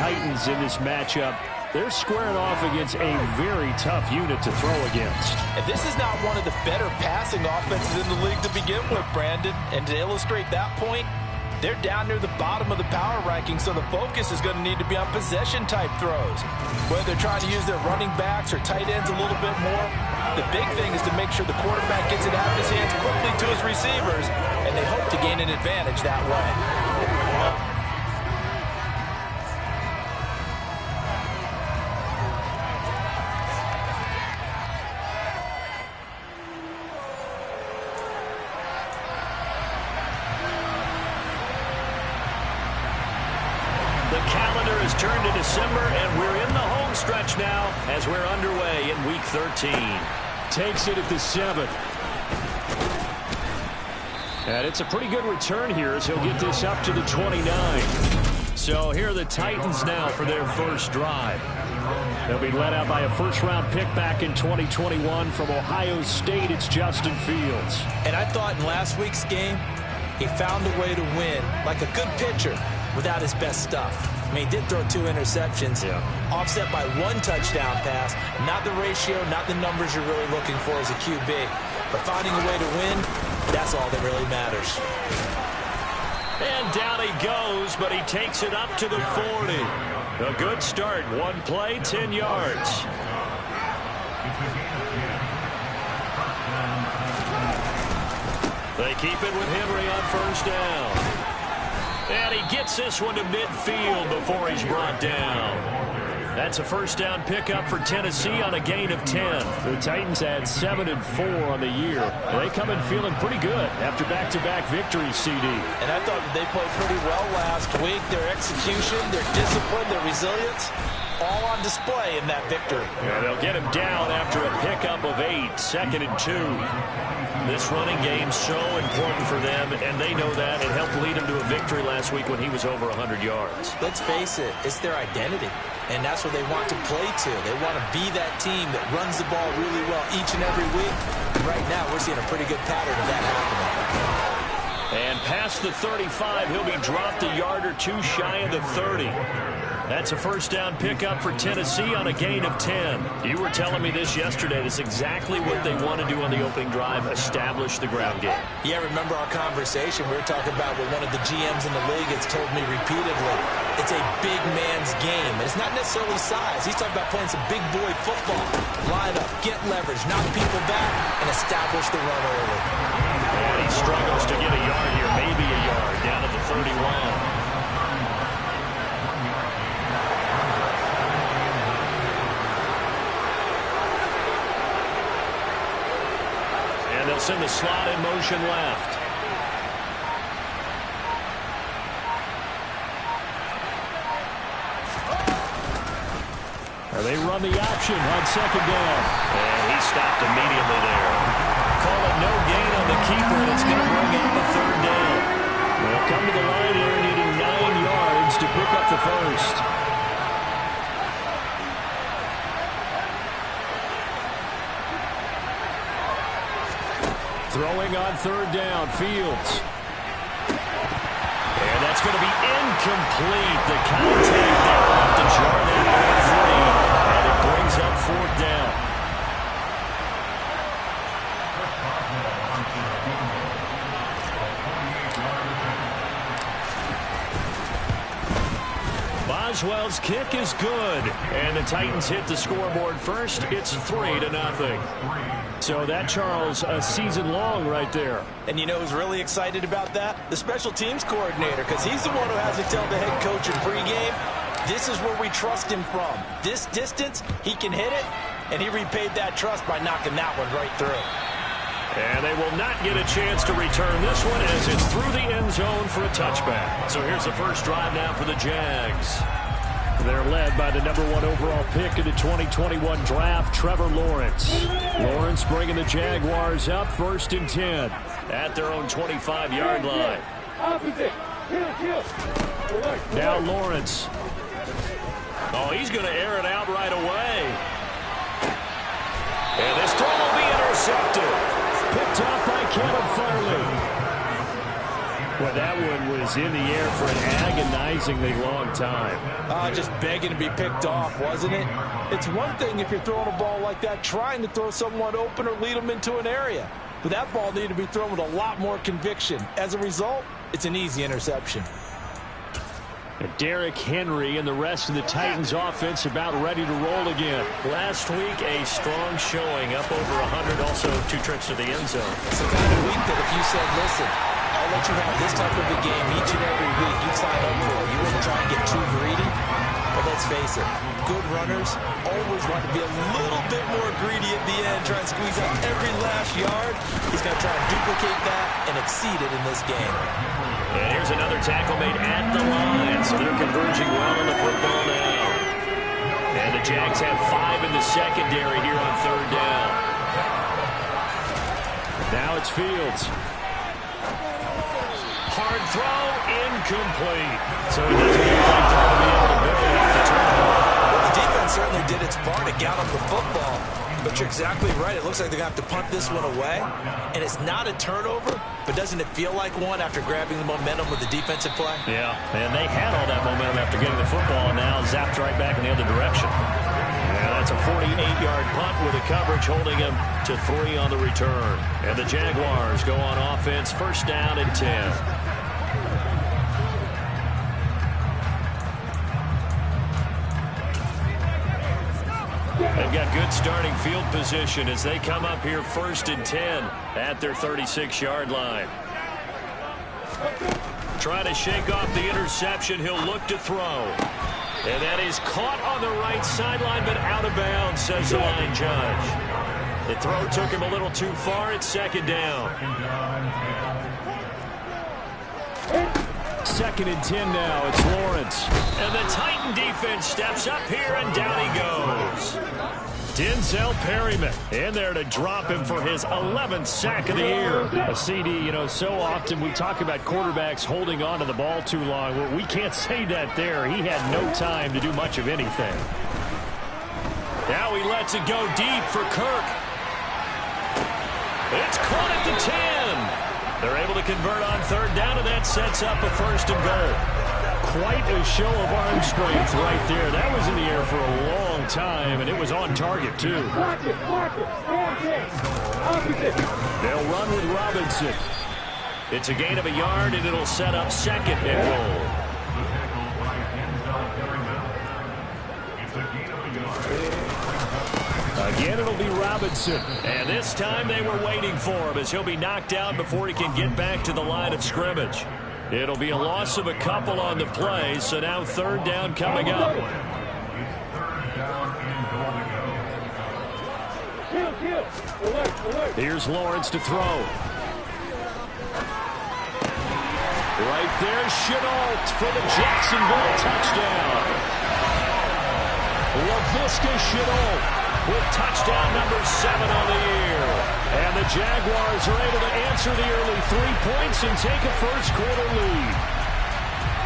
Titans in this matchup. They're squaring off against a very tough unit to throw against. And this is not one of the better passing offenses in the league to begin with, Brandon. And to illustrate that point, they're down near the bottom of the power ranking, so the focus is going to need to be on possession-type throws. Whether they're trying to use their running backs or tight ends a little bit more, the big thing is to make sure the quarterback gets it out of his hands quickly to his receivers, and they hope to gain an advantage that way. Turned to December, and we're in the home stretch now as we're underway in Week 13. Takes it at the 7. And it's a pretty good return here as he'll get this up to the 29. So here are the Titans now for their first drive. They'll be led out by a first-round pick back in 2021 from Ohio State. It's Justin Fields. And I thought in last week's game, he found a way to win like a good pitcher without his best stuff. I mean, he did throw 2 interceptions, offset by 1 touchdown pass. Not the ratio, not the numbers you're really looking for as a QB. But finding a way to win, that's all that really matters. And down he goes, but he takes it up to the 40. A good start. 1 play, 10 yards. They keep it with Henry on first down. And he gets this one to midfield before he's brought down. That's a first down pickup for Tennessee on a gain of 10. The Titans had 7-4 on the year. And they come in feeling pretty good after back-to-back victories, CD. And I thought they played pretty well last week. Their execution, their discipline, their resilience, all on display in that victory. Yeah, they'll get him down after a pickup of 8, 2nd and 2. This running game's so important for them, and they know that. It helped lead them to a victory last week when he was over 100 yards. Let's face it, it's their identity, and that's what they want to play to. They want to be that team that runs the ball really well each and every week. And right now, we're seeing a pretty good pattern of that happening. And past the 35, he'll be dropped a yard or 2 shy of the 30. That's a first down pickup for Tennessee on a gain of 10. You were telling me this yesterday. That's exactly what they want to do on the opening drive, establish the ground game. Yeah, remember our conversation. We were talking about what one of the GMs in the league has told me repeatedly. It's a big man's game. And it's not necessarily size. He's talking about playing some big boy football. Line up, get leverage, knock people back, and establish the run early. And he struggles to get a yard here, maybe a yard, down at the 31. They'll send the slot in motion left. They run the option on 2nd down. And he stopped immediately there. Call it no gain on the keeper, and it's going to bring up the 3rd down. They'll come to the line here needing 9 yards to pick up the first. Throwing on 3rd down, Fields. And that's going to be incomplete. The contact there off the jar that ball free. And it brings up 4th down. Boswell's kick is good. And the Titans hit the scoreboard first. It's 3-0. So that, Charles, a season long right there. And you know who's really excited about that? The special teams coordinator, because he's the one who has to tell the head coach in pregame, this is where we trust him from. This distance, he can hit it, and he repaid that trust by knocking that one right through. And they will not get a chance to return this one as it's through the end zone for a touchback. So here's the first drive now for the Jags. They're led by the number 1 overall pick in the 2021 draft, Trevor Lawrence. Lawrence bringing the Jaguars up 1st and 10 at their own 25-yard line. Now Lawrence. Oh, he's going to air it out right away. And this throw will be intercepted. Picked off by Caleb Farley. Well, that one was in the air for an agonizingly long time. Just begging to be picked off, wasn't it? It's one thing if you're throwing a ball like that, trying to throw someone open or lead them into an area. But that ball needed to be thrown with a lot more conviction. As a result, it's an easy interception. Derrick Henry and the rest of the Titans offense about ready to roll again. Last week, a strong showing, up over 100, also 2 trips to the end zone. It's the kind of week that if you said, listen, I'll let you have this type of a game each and every week, you'd sign up for it. You wouldn't try and get too greedy. But let's face it, good runners always want to be a little bit more greedy at the end, try and squeeze out every last yard. He's going to try and duplicate that and exceed it in this game. And here's another tackle made at the line, so they're converging well on the football now. And the Jags have 5 in the secondary here on 3rd down. Now it's Fields. Hard throw, incomplete. So it doesn't look like they're going to be able to build off the turnover. Well, the defense certainly did its part to gallop the football. But you're exactly right. It looks like they're going to have to punt this one away. And it's not a turnover, but doesn't it feel like one after grabbing the momentum with the defensive play? Yeah, and they had all that momentum after getting the football, and now zapped right back in the other direction. Yeah, that's a 48-yard punt with the coverage holding him to 3 on the return. And the Jaguars go on offense, 1st down and 10. They've got good starting field position as they come up here 1st and 10 at their 36-yard line. Trying to shake off the interception. He'll look to throw. And that is caught on the right sideline, but out of bounds, says the line judge. The throw took him a little too far. It's 2nd down. 2nd and 10 now. It's Lawrence. And the Titan defense steps up here, and down he goes. Denzel Perryman in there to drop him for his 11th sack of the year. A CD, you know, so often we talk about quarterbacks holding on to the ball too long. Well, we can't say that there. He had no time to do much of anything. Now he lets it go deep for Kirk. It's caught at the 10. They're able to convert on 3rd down, and that sets up a 1st and goal. Quite a show of arm strength right there. That was in the air for a long time, and it was on target, too. They'll run with Robinson. It's a gain of a yard, and it'll set up 2nd and goal. Again, it'll be Robinson. And this time they were waiting for him as he'll be knocked out before he can get back to the line of scrimmage. It'll be a loss of a couple on the play, so now 3rd down coming up. Here's Lawrence to throw. Right there, Shenault for the Jacksonville touchdown. Laviska Shenault with touchdown number 7 on the year. And the Jaguars are able to answer the early 3 points and take a 1st quarter lead.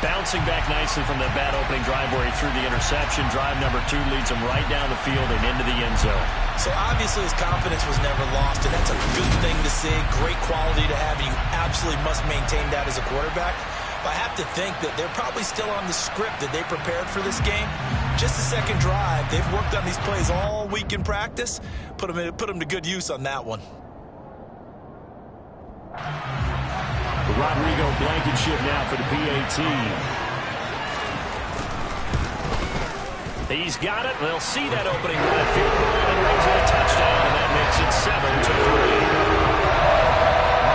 Bouncing back nicely from that bad opening drive where he threw the interception. Drive number 2 leads him right down the field and into the end zone. So obviously his confidence was never lost, and that's a good thing to see. Great quality to have. You absolutely must maintain that as a quarterback. But I have to think that they're probably still on the script that they prepared for this game. Just the 2nd drive. They've worked on these plays all week in practice. Put them to good use on that one. Rodrigo Blankenship now for the PAT. He's got it. They'll see that opening right field and raise it a touchdown, and that makes it 7-3.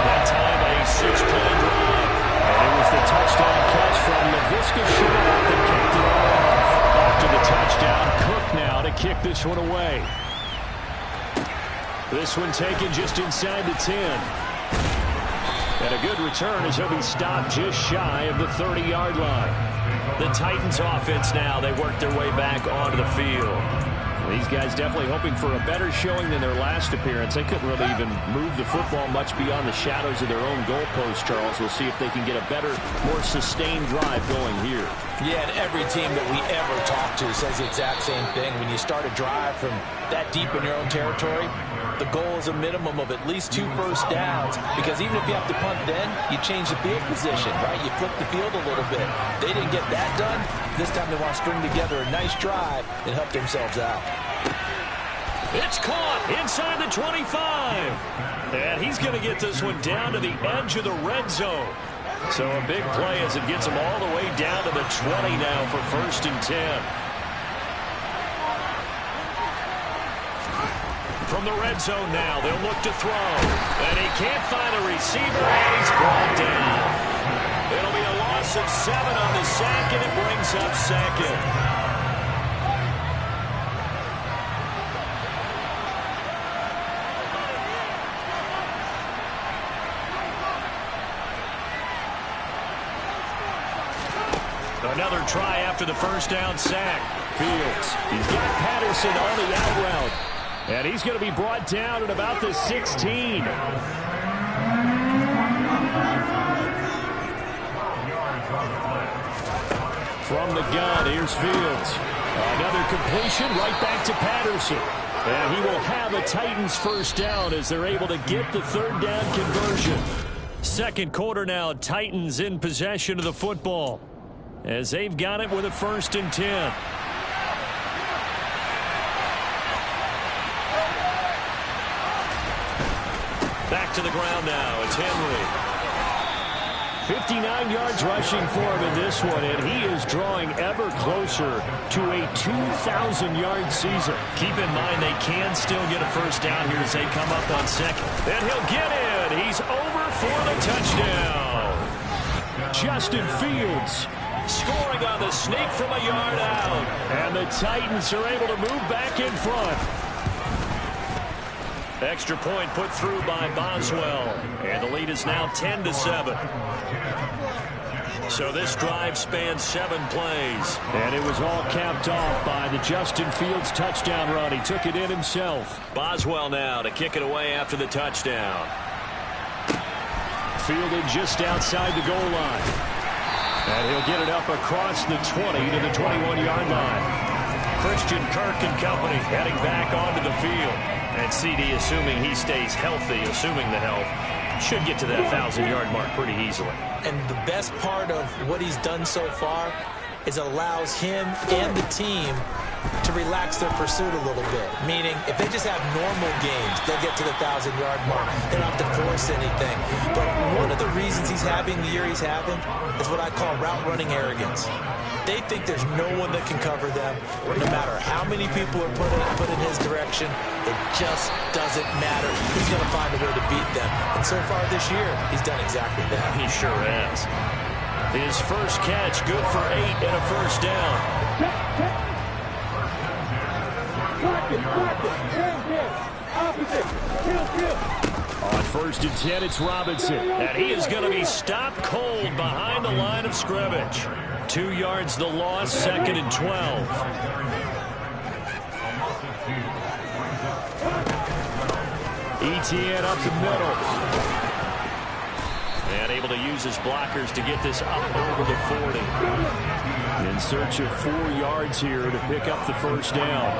That time a 6-play drive. And it was the touchdown catch from Laviska Shenault that kicked it off. After the touchdown, Cook now to kick this one away. This one taken just inside the 10. And a good return as he'll be stopped just shy of the 30-yard line. The Titans offense now, they work their way back onto the field. These guys definitely hoping for a better showing than their last appearance. They couldn't really even move the football much beyond the shadows of their own goalpost, Charles. We'll see if they can get a better, more sustained drive going here. Yeah, and every team that we ever talk to says the exact same thing. When you start a drive from that deep in your own territory, the goal is a minimum of at least 2 first downs, because even if you have to punt then, you change the field position, right? You flip the field a little bit. They didn't get that done. This time they want to string together a nice drive and help themselves out. It's caught inside the 25. And he's going to get this one down to the edge of the red zone. So a big play as it gets him all the way down to the 20 now for 1st and 10. From the red zone now, they'll look to throw. And he can't find a receiver, and he's brought down. It'll be a loss of 7 on the sack, and it brings up 2nd. Another try after the first down sack. Fields. He's got Patterson on the out route. And he's going to be brought down at about the 16. From the gun, here's Fields. Another completion right back to Patterson. And he will have a Titans first down as they're able to get the 3rd down conversion. 2nd quarter now, Titans in possession of the football, as they've got it with a 1st and 10. Back to the ground now. It's Henry. 59 yards rushing for him in this one, and he is drawing ever closer to a 2,000-yard season. Keep in mind they can still get a first down here as they come up on 2nd. And he'll get in. He's over for the touchdown. Justin Fields scoring on the sneak from a yard out. And the Titans are able to move back in front. Extra point put through by Boswell. And the lead is now 10-7. So this drive spans 7 plays. And it was all capped off by the Justin Fields touchdown run. He took it in himself. Boswell now to kick it away after the touchdown. Fielded just outside the goal line. And he'll get it up across the 20 to the 21-yard line. Christian Kirk and company heading back onto the field. And CD, assuming he stays healthy, assuming the health, should get to that 1,000-yard mark pretty easily. And the best part of what he's done so far is allows him and the team to relax their pursuit a little bit. Meaning, if they just have normal games, they'll get to the 1,000-yard mark. They don't have to force anything. But one of the reasons he's having the year he's having is what I call route-running arrogance. They think there's no one that can cover them. No matter how many people are put in his direction, it just doesn't matter. He's going to find a way to beat them. And so far this year, he's done exactly that. He sure has. His first catch, good for 8 and a first down. On 1st and 10, it's Robinson. And he is going to be stopped cold behind the line of scrimmage. 2 yards the loss, 2nd and 12. Etienne up the middle. And able to use his blockers to get this up over the 40. In search of 4 yards here to pick up the first down.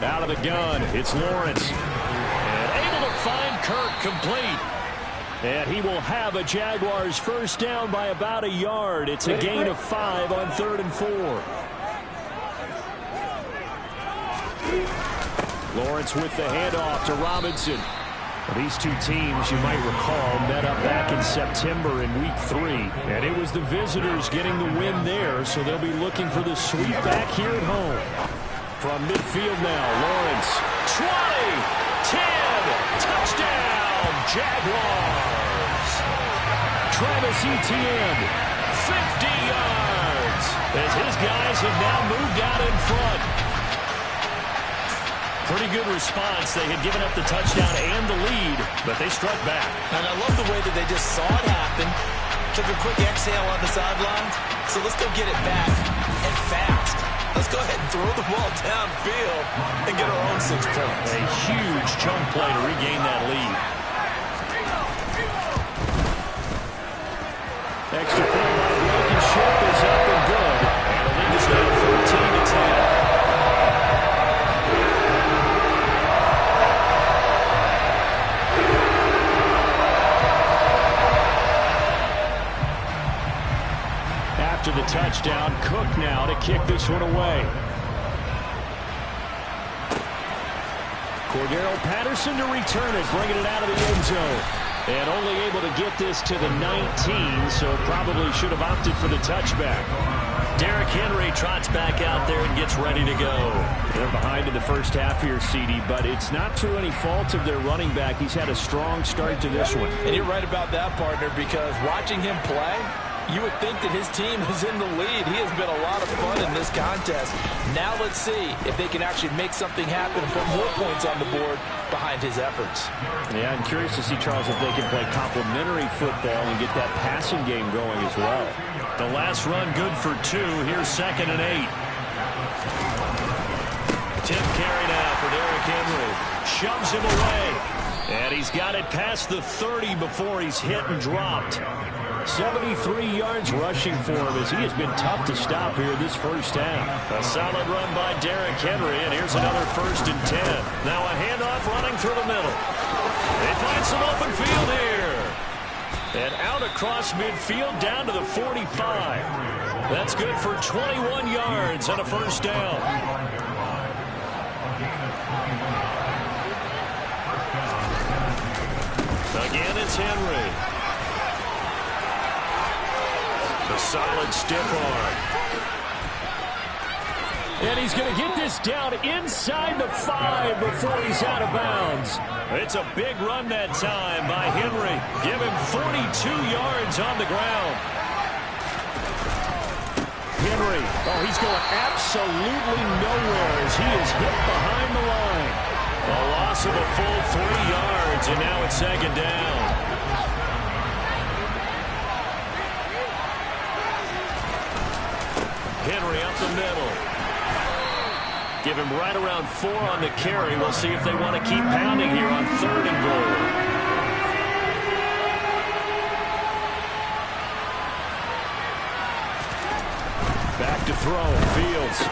Out of the gun, it's Lawrence. And able to find Kirk complete. And he will have a Jaguars first down by about a yard. It's a gain of 5 on 3rd and 4. Lawrence with the handoff to Robinson. These two teams, you might recall, met up back in September in Week 3. And it was the visitors getting the win there, so they'll be looking for the sweep back here at home. From midfield now, Lawrence. 20, 10, touchdown, Jaguars. Travis Etienne, 50 yards, as his guys have now moved out in front. Pretty good response. They had given up the touchdown and the lead, but they struck back. And I love the way that they just saw it happen, took a quick exhale on the sidelines. So let's go get it back and fast. Let's go ahead and throw throw the ball downfield and get our own 6 points. A huge chunk play to regain that lead. Extra point by Blankenship is up and good. And the lead is now 14-10. After the touchdown, Cook now to kick this one away. Cordero Patterson to return it, bringing it out of the end zone. And only able to get this to the 19, so probably should have opted for the touchback. Derrick Henry trots back out there and gets ready to go. They're behind in the first half here, CD, but it's not through any fault of their running back. He's had a strong start to this one. And you're right about that, partner, because watching him play, you would think that his team is in the lead. He has been a lot of fun in this contest. Now let's see if they can actually make something happen and put more points on the board behind his efforts. Yeah, I'm curious to see, Charles, if they can play complementary football and get that passing game going as well. The last run good for 2. Here's 2nd and 8. Tip carry now for Derrick Henry. Shoves him away. And he's got it past the 30 before he's hit and dropped. 73 yards rushing for him as he has been tough to stop here this first half. A solid run by Derrick Henry, and here's another 1st and 10. Now a handoff running through the middle. They find some open field here. And out across midfield down to the 45. That's good for 21 yards and a 1st down. Again, it's Henry. A solid stiff arm. And he's going to get this down inside the 5 before he's out of bounds. It's a big run that time by Henry. Give him 42 yards on the ground. Henry, oh, he's going absolutely nowhere as he is hit behind the line. A loss of a full 3 yards, and now it's 2nd down. Henry up the middle. Give him right around 4 on the carry. We'll see if they want to keep pounding here on 3rd and goal. Back to throw. Fields.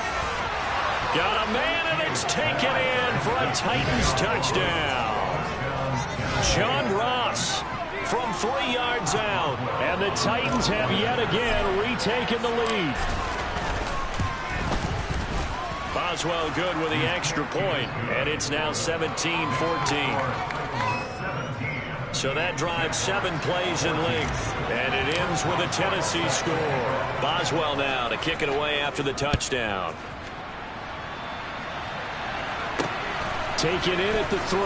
Got a man, and it's taken in for a Titans touchdown. John Ross from 3 yards out. And the Titans have yet again retaken the lead. Boswell good with the extra point, and it's now 17-14. So that drives 7 plays in length, and it ends with a Tennessee score. Boswell now to kick it away after the touchdown. Taken in at the 3.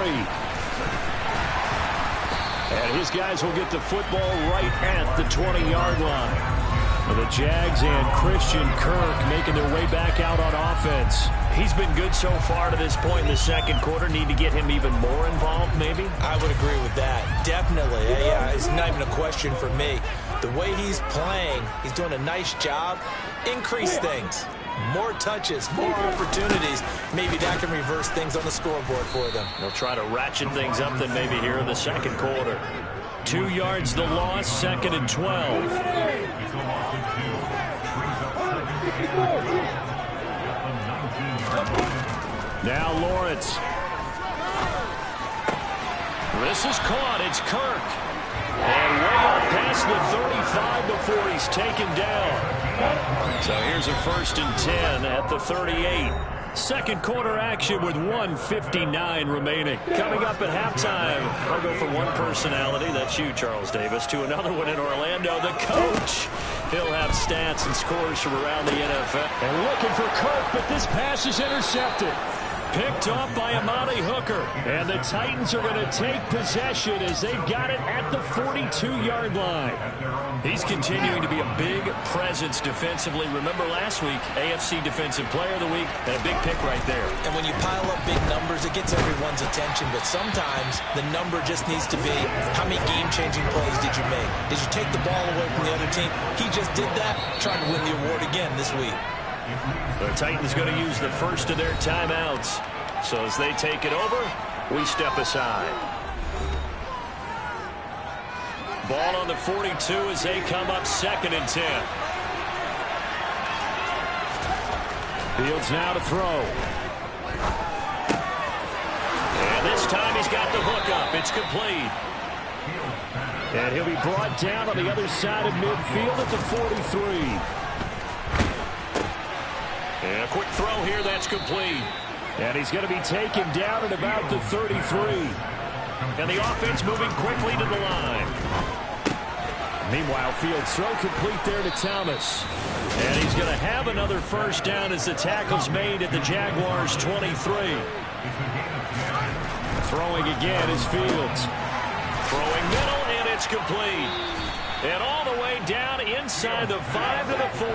And his guys will get the football right at the 20-yard line. The Jags and Christian Kirk making their way back out on offense. He's been good so far to this point in the 2nd quarter. Need to get him even more involved, maybe? I would agree with that. Definitely. Yeah, it's not even a question for me. The way he's playing, he's doing a nice job. Increase things. More touches, more opportunities. Maybe that can reverse things on the scoreboard for them. They'll try to ratchet things up then maybe here in the 2nd quarter. 2 yards the loss, 2nd and 12. Now Lawrence. This is caught. It's Kirk. And way up past the 35 before he's taken down. So here's a 1st and 10 at the 38. 2nd quarter action with 1:59 remaining. Coming up at halftime, I'll go from one personality, that's you, Charles Davis, to another one in Orlando, the coach. He'll have stats and scores from around the NFL. And looking for Kirk, but this pass is intercepted. Picked off by Amani Hooker. And the Titans are going to take possession as they've got it at the 42-yard line. He's continuing to be a big presence defensively. Remember last week, AFC Defensive Player of the Week, and a big pick right there. And when you pile up big numbers, it gets everyone's attention. But sometimes the number just needs to be, how many game-changing plays did you make? Did you take the ball away from the other team? He just did that, trying to win the award again this week. The Titans going to use the first of their timeouts. So as they take it over, we step aside. Ball on the 42 as they come up 2nd and 10. Fields now to throw. And this time he's got the hook up. It's complete. And he'll be brought down on the other side of midfield at the 43. And a quick throw here, that's complete. And he's going to be taken down at about the 33. And the offense moving quickly to the line. Meanwhile, Fields throw complete there to Thomas. And he's going to have another first down as the tackle's made at the Jaguars' 23. Throwing again is Fields. Throwing middle, and it's complete. And all the way down inside the 5 to the 4.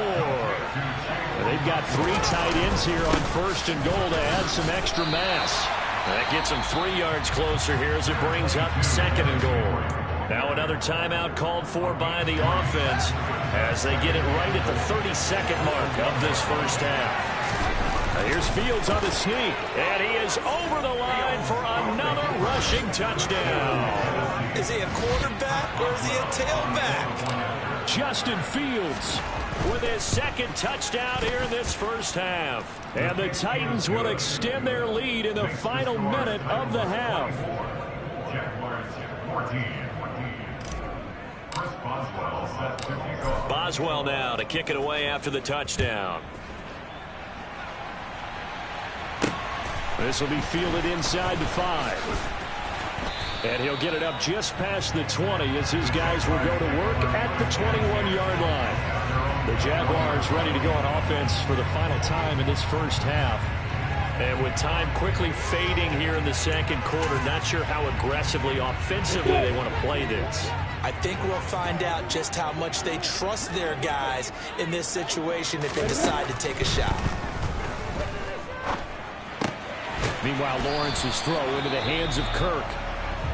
They've got 3 tight ends here on 1st and goal to add some extra mass. That gets them 3 yards closer here as it brings up 2nd and goal. Now another timeout called for by the offense as they get it right at the 32nd mark of this first half. Now here's Fields on the sneak, and he is over the line for another rushing touchdown. Is he a quarterback or is he a tailback? Justin Fields with his 2nd touchdown here in this first half. And the Titans will extend their lead in the final minute of the half. Boswell now to kick it away after the touchdown. This will be fielded inside the 5. And he'll get it up just past the 20 as his guys will go to work at the 21-yard line. The Jaguars ready to go on offense for the final time in this first half. And with time quickly fading here in the 2nd quarter, not sure how aggressively, offensively they want to play this. I think we'll find out just how much they trust their guys in this situation if they decide to take a shot. Meanwhile, Lawrence's throw into the hands of Kirk.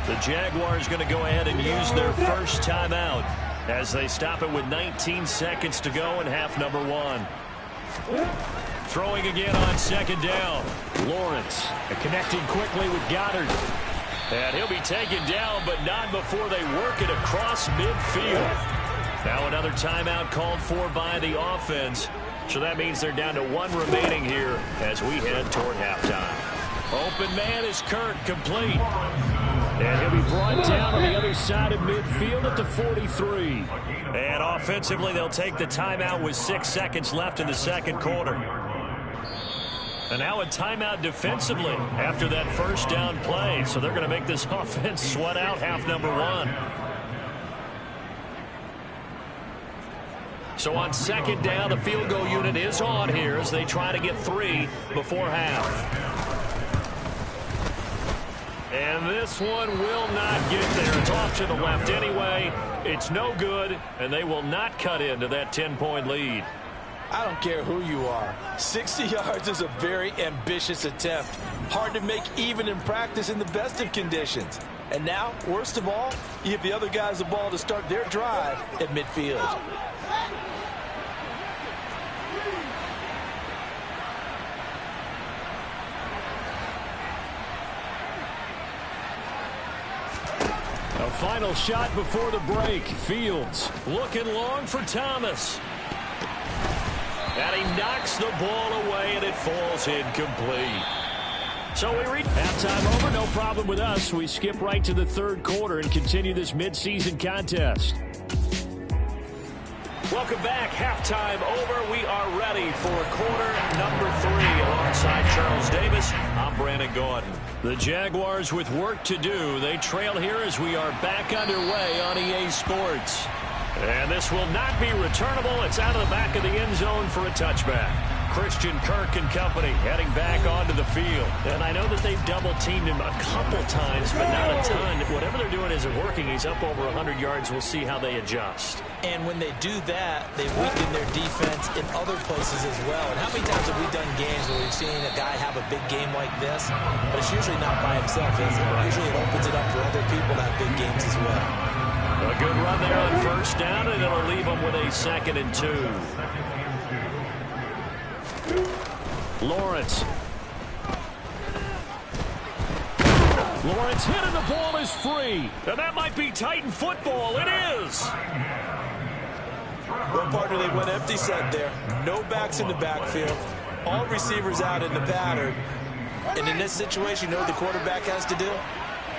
The Jaguars going to go ahead and use their first timeout as they stop it with 19 seconds to go in half number 1. Throwing again on 2nd down. Lawrence connecting quickly with Goddard. And he'll be taken down, but not before they work it across midfield. Now another timeout called for by the offense. So that means they're down to 1 remaining here as we head toward halftime. Open man is Kirk, complete. And he'll be brought down on the other side of midfield at the 43. And offensively, they'll take the timeout with 6 seconds left in the 2nd quarter. And now a timeout defensively after that first down play. So they're going to make this offense sweat out half number 1. So on 2nd down, the field goal unit is on here as they try to get 3 before half. And this one will not get there. It's off to the left anyway. It's no good, and they will not cut into that 10-point lead. I don't care who you are. 60 yards is a very ambitious attempt. Hard to make even in practice in the best of conditions. And now, worst of all, you give the other guys the ball to start their drive at midfield. A final shot before the break. Fields looking long for Thomas. And he knocks the ball away, and it falls incomplete. So we reach halftime over. No problem with us. We skip right to the 3rd quarter and continue this midseason contest. Welcome back. Halftime over. We are ready for quarter number 3. Alongside Charles Davis, I'm Brandon Gordon. The Jaguars with work to do. They trail here as we are back underway on EA Sports. And this will not be returnable. It's out of the back of the end zone for a touchback. Christian Kirk and company heading back onto the field. And I know that they've double-teamed him a couple times, but not a ton. Whatever they're doing isn't working. He's up over 100 yards. We'll see how they adjust. And when they do that, they weaken their defense in other places as well. And how many times have we done games where we've seen a guy have a big game like this? But it's usually not by himself, is it? Usually it opens it up for other people to have big games as well. A good run there on first down, and it'll leave them with a 2nd and 2. Lawrence. Lawrence hit and the ball is free. And that might be Titan football. It is. Well, partner, they went empty set there. No backs in the backfield. All receivers out in the pattern. And in this situation, you know what the quarterback has to do?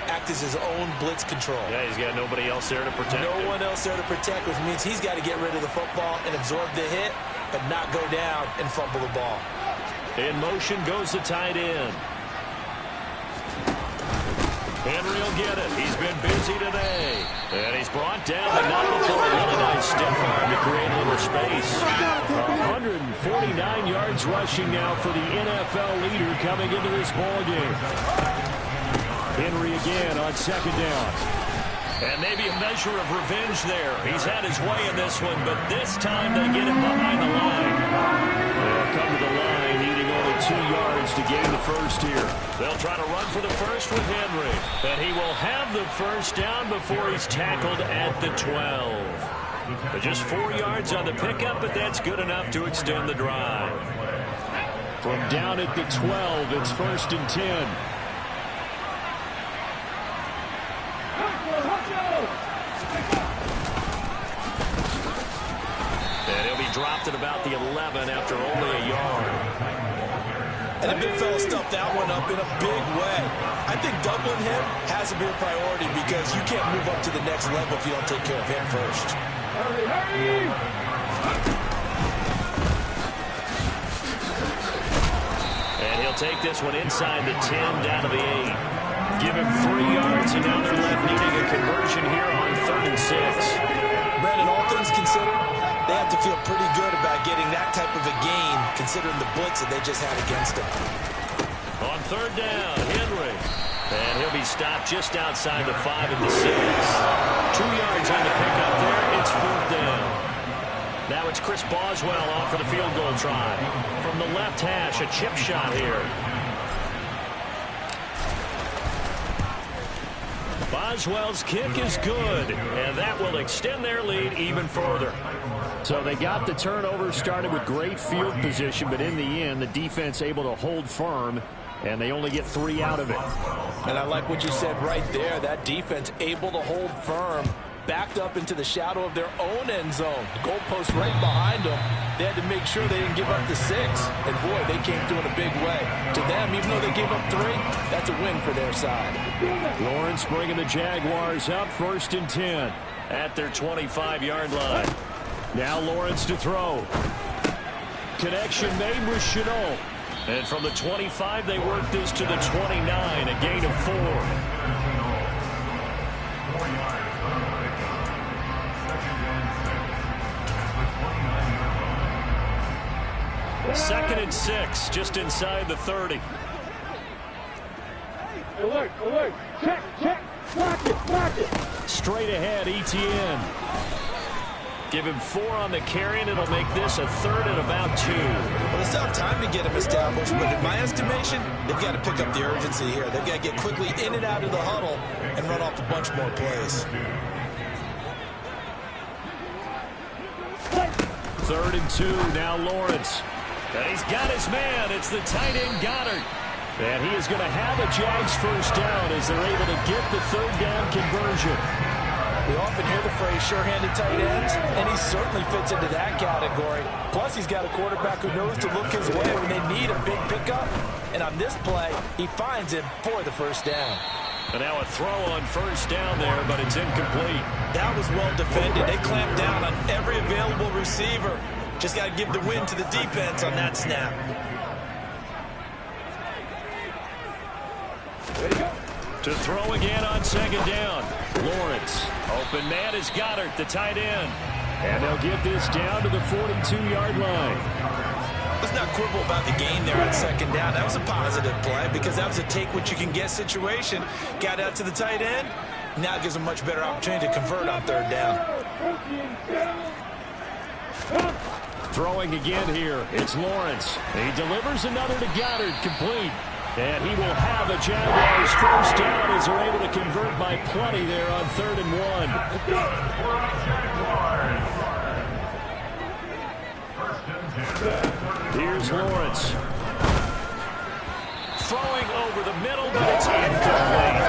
Act as his own blitz control. Yeah, he's got nobody else there to protect him. No one else there to protect, which means he's got to get rid of the football and absorb the hit, but not go down and fumble the ball. In motion goes the tight end. Henry will get it. He's been busy today. And he's brought down, but not before a really nice stiff arm to create a little space. 149 yards rushing now for the NFL leader coming into this ballgame. Henry again on second down. And maybe a measure of revenge there. He's had his way in this one, but this time they get him behind the line. They'll come to the line, needing only 2 yards to gain the first here. They'll try to run for the first with Henry. And he will have the first down before he's tackled at the 12. But just 4 yards on the pickup, but that's good enough to extend the drive. From down at the 12, it's 1st and 10. And he'll be dropped at about the 11 after only a yard. And the big fella stuffed that one up in a big way. I think doubling him has to be a priority because you can't move up to the next level if you don't take care of him first. And he'll take this one inside the 10 down to the 8. Give him 3 yards, and now they're left needing a conversion here on 3rd and 6. Brandon, all things considered, they have to feel pretty good about getting that type of a gain considering the blitz that they just had against them. On 3rd down, Henry. And he'll be stopped just outside the 5 at the 6. 2 yards on the pickup there. It's 4th down. Now it's Chris Boswell off for the field goal try. From the left hash, a chip shot here. Boswell's kick is good, and that will extend their lead even further. So they got the turnover, started with great field position, but in the end, the defense able to hold firm, and they only get 3 out of it. And I like what you said right there. That defense able to hold firm, backed up into the shadow of their own end zone. The goalpost right behind them. They had to make sure they didn't give up the 6. And, boy, they came through in a big way. To them, even though they gave up 3, that's a win for their side. Lawrence bringing the Jaguars up 1st and 10 at their 25-yard line. Now Lawrence to throw. Connection made with Chenault. And from the 25, they work this to the 29, a gain of 4. 2nd and 6, just inside the 30. Alert, check, block it. Straight ahead, ETN. Give him 4 on the carry, and it'll make this a 3rd and about 2. Well, they still have time to get him established, but in my estimation, they've got to pick up the urgency here. They've got to get quickly in and out of the huddle and run off a bunch more plays. 3rd and 2, now Lawrence. And he's got his man. It's the tight end Goddard. And he is going to have a Jags first down as they're able to get the 3rd down conversion. We often hear the phrase sure-handed tight ends, and he certainly fits into that category. Plus, he's got a quarterback who knows to look his way when they need a big pickup. And on this play, he finds him for the first down. And now a throw on first down there, but it's incomplete. That was well defended. They clamped down on every available receiver. Just got to give the win to the defense on that snap. To throw again on 2nd down. Lawrence. Open man is Goddard, the tight end. And they'll get this down to the 42-yard line. Let's not quibble about the gain there on 2nd down. That was a positive play because that was a take-what-you-can-get situation. Got out to the tight end. Now it gives them much better opportunity to convert on 3rd down. Throwing again here. It's Lawrence. He delivers another to Goddard, complete. And he will have a Jaguars first down as they're able to convert by plenty there on 3rd and 1. Here's Lawrence. throwing over the middle, but it's incomplete.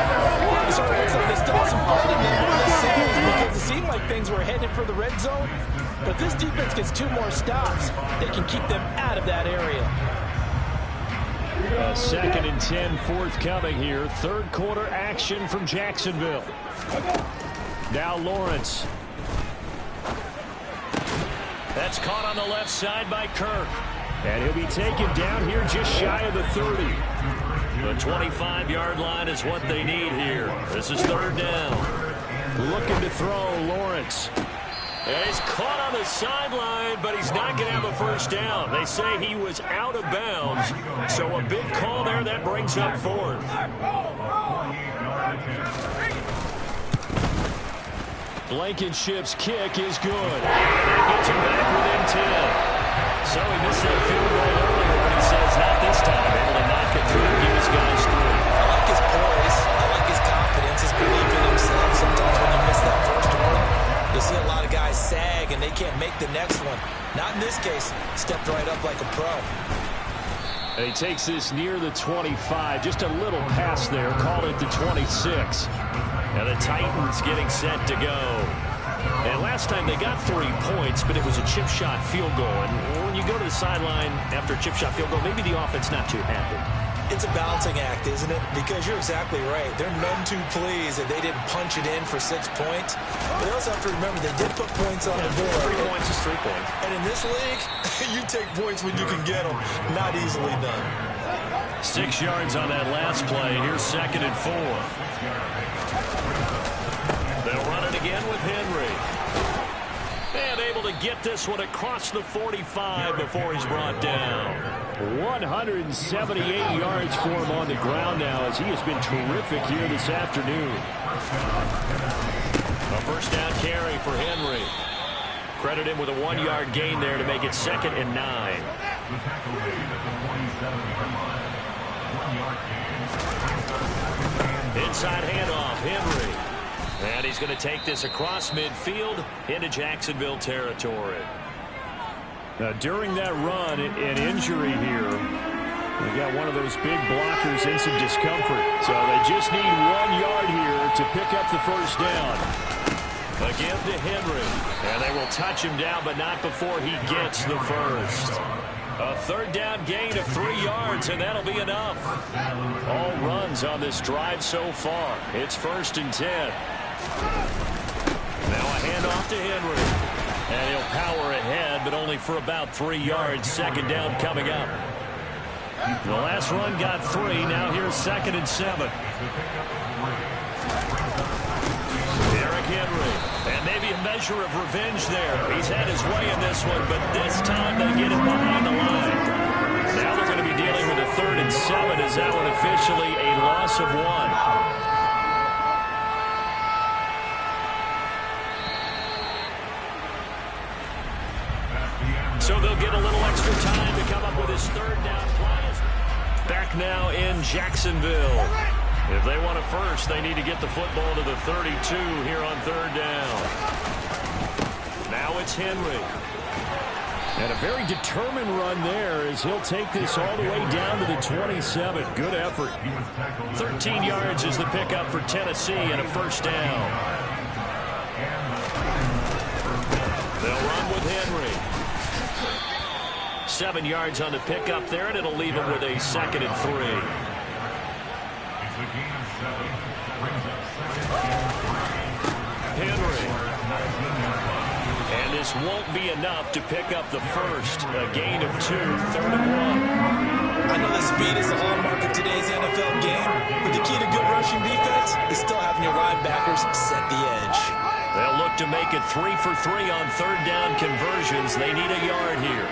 So it looks like they still have some fighting in them on the singles because it seemed like things were headed for the red zone. But this defense gets 2 more stops. They can keep them out of that area. 2nd and 10 forthcoming here. Third quarter action from Jacksonville. Now Lawrence. That's caught on the left side by Kirk. And he'll be taken down here just shy of the 30. The 25-yard line is what they need here. This is 3rd down. Looking to throw, Lawrence. And he's caught on the sideline, but he's not going to have a first down. They say he was out of bounds. So a big call there that brings up 4th. Blankenship's kick is good. That gets him back within 10. So he missed that field goal earlier, but he says not this time. Able to knock it through and give his guys 3. I like his poise. I like his confidence, his belief in himself. Sometimes when you miss that first one, you see a lot of guys sag and they can't make the next one. Not in this case. Stepped right up like a pro. And he takes this near the 25. Just a little pass there. Call it the 26. And the Titans getting set to go. And last time they got 3 points, but it was a chip shot field goal. And when you go to the sideline after a chip shot field goal, maybe the offense not too happy. It's a balancing act, isn't it? Because you're exactly right. They're none too pleased that they didn't punch it in for 6 points. But they also have to remember they did put points on the board. 3 points is 3 points. And in this league, you take points when you can get them. Not easily done. 6 yards on that last play. Here's 2nd and 4. They'll run it again with Henry. And able to get this one across the 45 before he's brought down. 178 yards for him on the ground now as he has been terrific here this afternoon. A first down carry for Henry. Credit him with a 1-yard gain there to make it 2nd and 9. Inside handoff, Henry. And he's going to take this across midfield into Jacksonville territory. Now, during that run, an injury here. We got one of those big blockers in some discomfort. So they just need 1 yard here to pick up the first down. Again to Henry. And they will touch him down, but not before he gets the first. A 3rd down gain of 3 yards, and that'll be enough. All runs on this drive so far. It's 1st and 10. Now a handoff to Henry. And he'll power ahead, but only for about 3 yards. 2nd down coming up. The last run got 3. Now here's 2nd and 7. Derrick Henry. And maybe a measure of revenge there. He's had his way in this one, but this time they get him behind the line. Now they're going to be dealing with a 3rd and 7 as that one officially a loss of 1. So they'll get a little extra time to come up with his 3rd down play. Back now in Jacksonville. If they want a first, they need to get the football to the 32 here on 3rd down. Now it's Henry. And a very determined run there as he'll take this all the way down to the 27. Good effort. 13 yards is the pickup for Tennessee and a first down. They'll run with Henry. 7 yards on the pickup there, and it'll leave him with a 2nd and 3. Henry. And this won't be enough to pick up the first. A gain of 2, 3rd and 1. I know that speed is the hallmark of today's NFL game, but the key to good rushing defense is still having your linebackers set the edge. They'll look to make it 3 for 3 on 3rd down conversions. They need a yard here.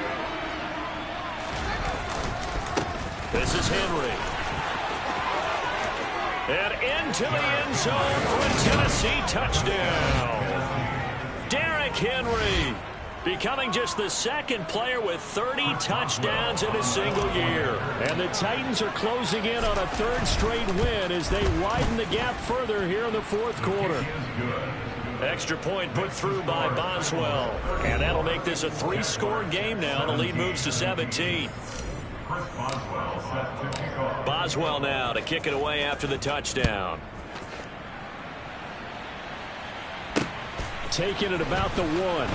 This is Henry. And into the end zone for a Tennessee touchdown. Derrick Henry becoming just the 2nd player with 30 touchdowns in a single year. And the Titans are closing in on a 3rd straight win as they widen the gap further here in the 4th quarter. Extra point put through by Boswell. And that'll make this a 3-score game now. The lead moves to 17. Boswell now to kick it away after the touchdown. Taking it about the 1.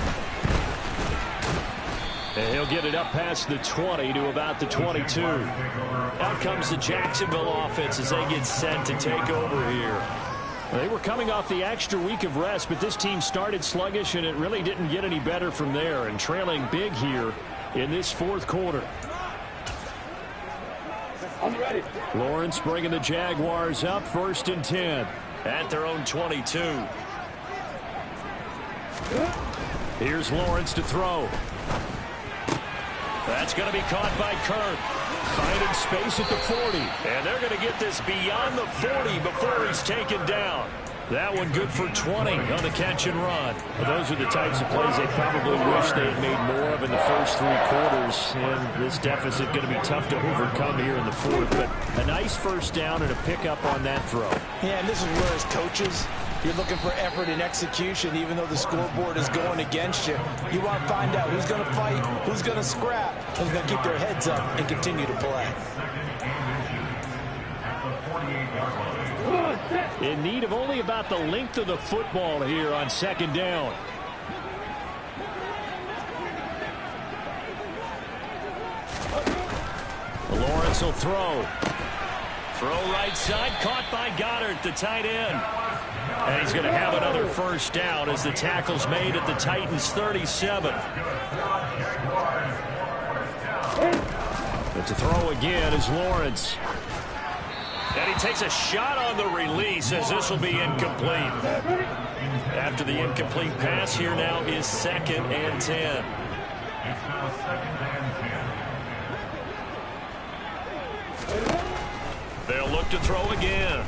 And he'll get it up past the 20 to about the 22. Out comes the Jacksonville offense as they get set to take over here. They were coming off the extra week of rest, but this team started sluggish, and it really didn't get any better from there, and trailing big here in this fourth quarter. I'm ready. Lawrence bringing the Jaguars up 1st and 10 at their own 22. Here's Lawrence to throw. That's going to be caught by Kirk. Finding space at the 40. And they're going to get this beyond the 40 before he's taken down. That one good for 20 on the catch and run. Well, those are the types of plays they probably wish they had made more of in the first 3 quarters. And this deficit going to be tough to overcome here in the fourth. But a nice first down and a pickup on that throw. Yeah, and this is where as coaches, you're looking for effort and execution, even though the scoreboard is going against you. You want to find out who's going to fight, who's going to scrap, who's going to keep their heads up and continue to play. In need of only about the length of the football here on 2nd down. Lawrence will throw. Throw right side, caught by Goddard, the tight end. And he's going to have another first down as the tackle's made at the Titans' 37. But to throw again is Lawrence. And he takes a shot on the release as this will be incomplete. After the incomplete pass, here now is 2nd and 10. They'll look to throw again.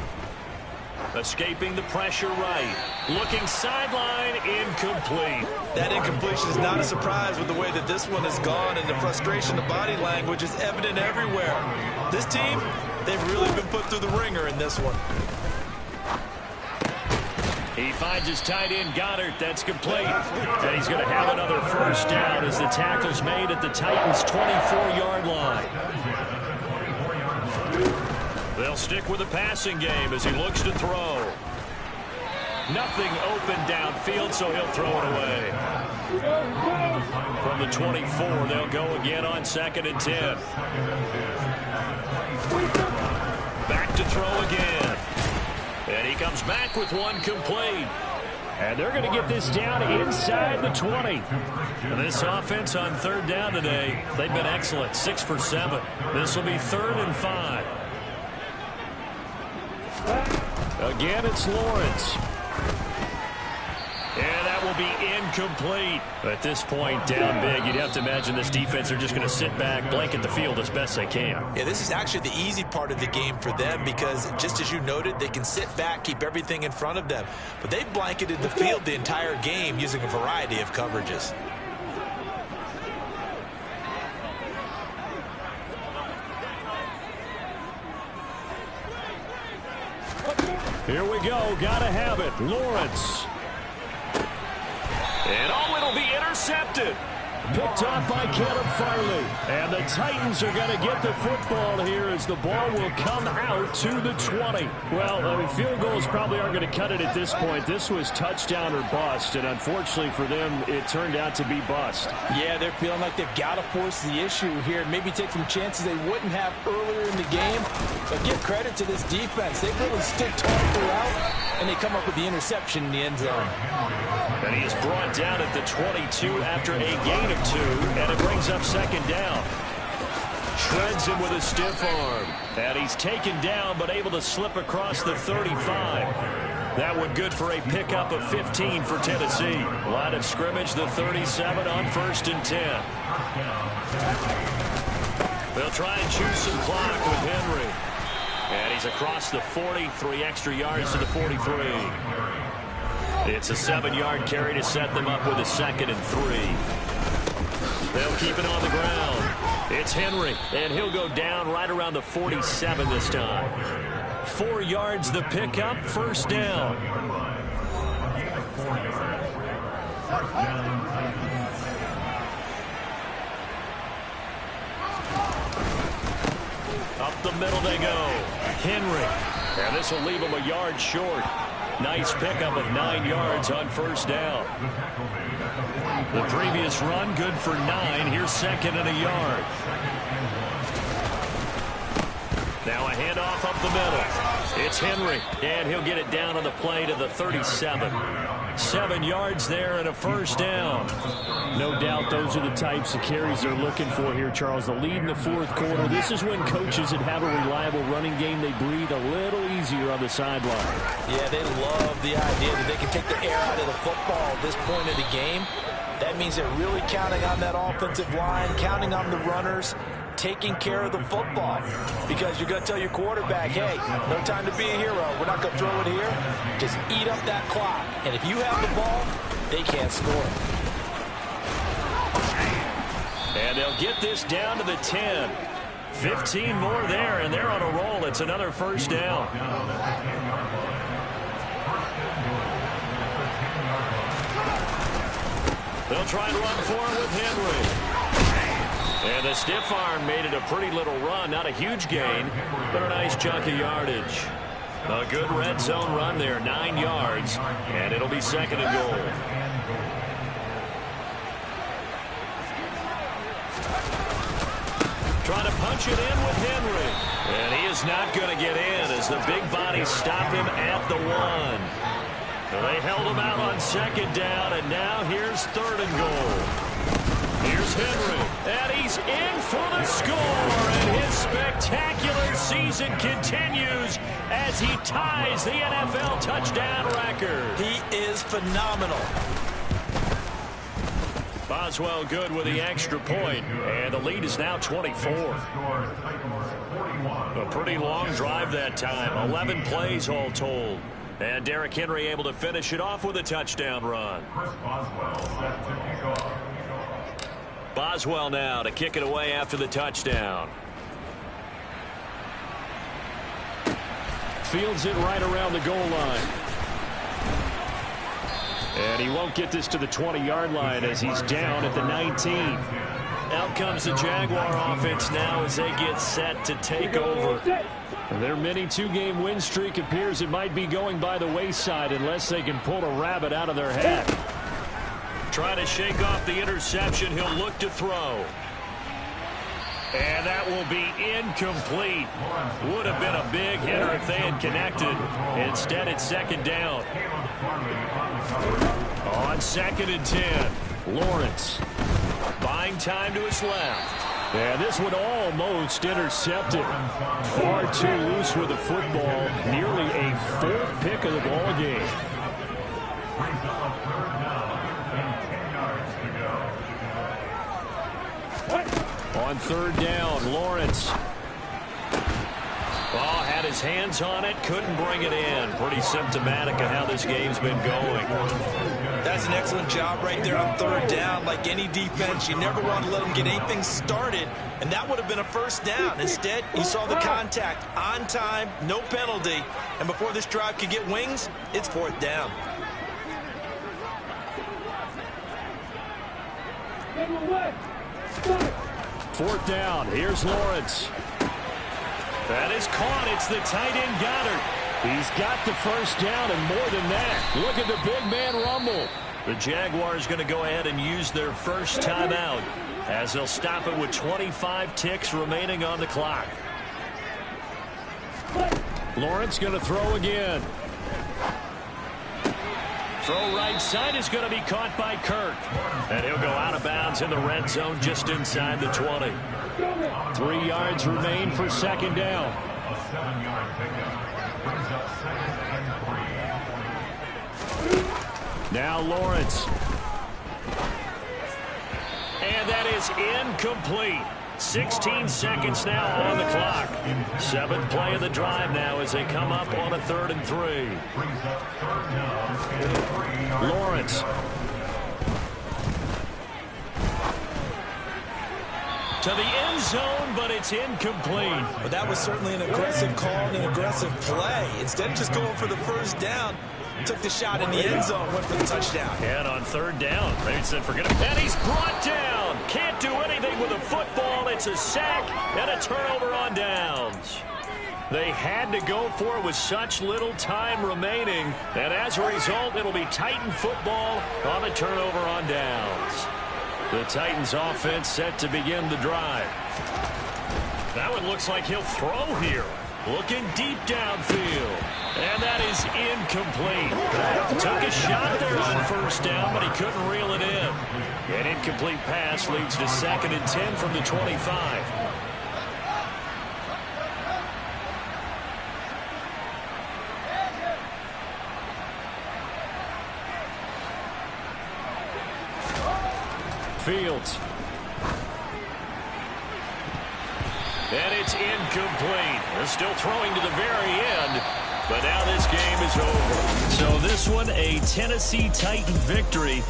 Escaping the pressure right. Looking sideline, incomplete. That incompletion is not a surprise with the way that this one has gone, and the frustration, the body language is evident everywhere. This team, they've really been put through the ringer in this one. He finds his tight end, Goddard. That's complete. And he's going to have another first down as the tackle's made at the Titans' 24-yard line. They'll stick with the passing game as he looks to throw. Nothing open downfield, so he'll throw it away. From the 24, they'll go again on 2nd and 10. Back to throw again. And he comes back with one complete. And they're going to get this down inside the 20. And this offense on 3rd down today, they've been excellent, 6 for 7. This will be 3rd and 5. Again, it's Lawrence. And that will be incomplete. At this point, down big, you'd have to imagine this defense are just going to sit back, blanket the field as best they can. Yeah, this is actually the easy part of the game for them because, just as you noted, they can sit back, keep everything in front of them. But they've blanketed the field the entire game using a variety of coverages. Here we go. Gotta have it. Lawrence. And oh, it'll be intercepted. Picked off by Caleb Farley. And the Titans are going to get the football here as the ball will come out to the 20. Well, field goals probably aren't going to cut it at this point. This was touchdown or bust, and unfortunately for them, it turned out to be bust. Yeah, they're feeling like they've got to force the issue here. Maybe take some chances they wouldn't have earlier in the game. But give credit to this defense. They've really stood tall throughout, and they come up with the interception in the end zone. And he is brought down at the 22 after a gain of 2, and it brings up 2nd down. Shreds him with a stiff arm. And he's taken down, but able to slip across the 35. That one good for a pickup of 15 for Tennessee. Line of scrimmage, the 37 on 1st and 10. They'll try and choose some clock with Henry. And he's across the 40, 3 extra yards to the 43. It's a 7-yard carry to set them up with a 2nd and 3. They'll keep it on the ground. It's Henry, and he'll go down right around the 47 this time. 4 yards the pickup, 1st down. Up the middle they go. Henry. And this will leave him a yard short. Nice pickup of 9 yards on first down. The previous run good for 9. Here's second and a yard. Now a handoff up the middle. It's Henry, and he'll get it down on the play to the 37. 7 yards there and a first down. No doubt those are the types of carries they're looking for here, Charles. The lead in the fourth quarter. This is when coaches that have a reliable running game, they breathe a little easier on the sideline. Yeah, they love the idea that they can take the air out of the football at this point of the game. That means they're really counting on that offensive line, counting on the runners, taking care of the football. Because you're going to tell your quarterback, hey, no time to be a hero. We're not going to throw it here. Just eat up that clock. And if you have the ball, they can't score. And they'll get this down to the 10. 15 more there, and they're on a roll. It's another first down. They'll try and run for it with Henry. And the stiff arm made it a pretty little run. Not a huge gain, but a nice chunk of yardage. A good red zone run there, 9 yards, and it'll be second and goal. Trying to punch it in with Henry. And he is not going to get in as the big bodies stop him at the 1. They held him out on second down, and now here's third and goal. Here's Henry, and he's in for the score, and his spectacular season continues as he ties the NFL touchdown record. He is phenomenal. Boswell good with the extra point, and the lead is now 24. A pretty long drive that time, 11 plays all told. And Derrick Henry able to finish it off with a touchdown run. Boswell now to kick it away after the touchdown. Fields it right around the goal line. And he won't get this to the 20-yard line as he's down at the 19. Out comes the Jaguar offense now as they get set to take over. Their mini 2-game win streak appears it might be going by the wayside unless they can pull a rabbit out of their hat. Trying to shake off the interception. He'll look to throw. And that will be incomplete. Would have been a big hitter if they had connected. Instead, it's second down. On second and 10, Lawrence buying time to his left. And this one almost intercepted. Far too loose with the football. Nearly a 4th pick of the ball game. On third down, Lawrence. Oh, had his hands on it, couldn't bring it in. Pretty symptomatic of how this game's been going. That's an excellent job right there on third down. Like any defense, you never want to let them get anything started, and that would have been a first down. Instead, you saw the contact on time, no penalty, and before this drive could get wings, it's fourth down. Fourth down. Here's Lawrence. That is caught. It's the tight end Goddard. He's got the first down and more than that. Look at the big man rumble. The Jaguars going to go ahead and use their first timeout as they'll stop it with 25 ticks remaining on the clock. Lawrence going to throw again. Throw right side is going to be caught by Kirk. And he'll go out of bounds in the red zone just inside the 20. 3 yards remain for second down. A 7-yard pickup brings up second and 3. Now Lawrence. And that is incomplete. 16 seconds now on the clock. 7th play of the drive now as they come up on a 3rd and 3. Lawrence. To the end zone, but it's incomplete. But that was certainly an aggressive call and an aggressive play. Instead of just going for the first down, Took the shot in the end zone, went for the touchdown. And on third down, they said forget it. And he's brought down. Can't do anything with a football. It's a sack and a turnover on downs. They had to go for it with such little time remaining. And as a result, it'll be Titan football on the turnover on downs. The Titans offense set to begin the drive. That one looks like he'll throw here. Looking deep downfield. And that is incomplete. Took a shot there on first down, but he couldn't reel it in. An incomplete pass leads to 2nd and 10 from the 25. Fields. And it's incomplete. They're still throwing to the very end, but now this game is over. So this one, a Tennessee Titan victory.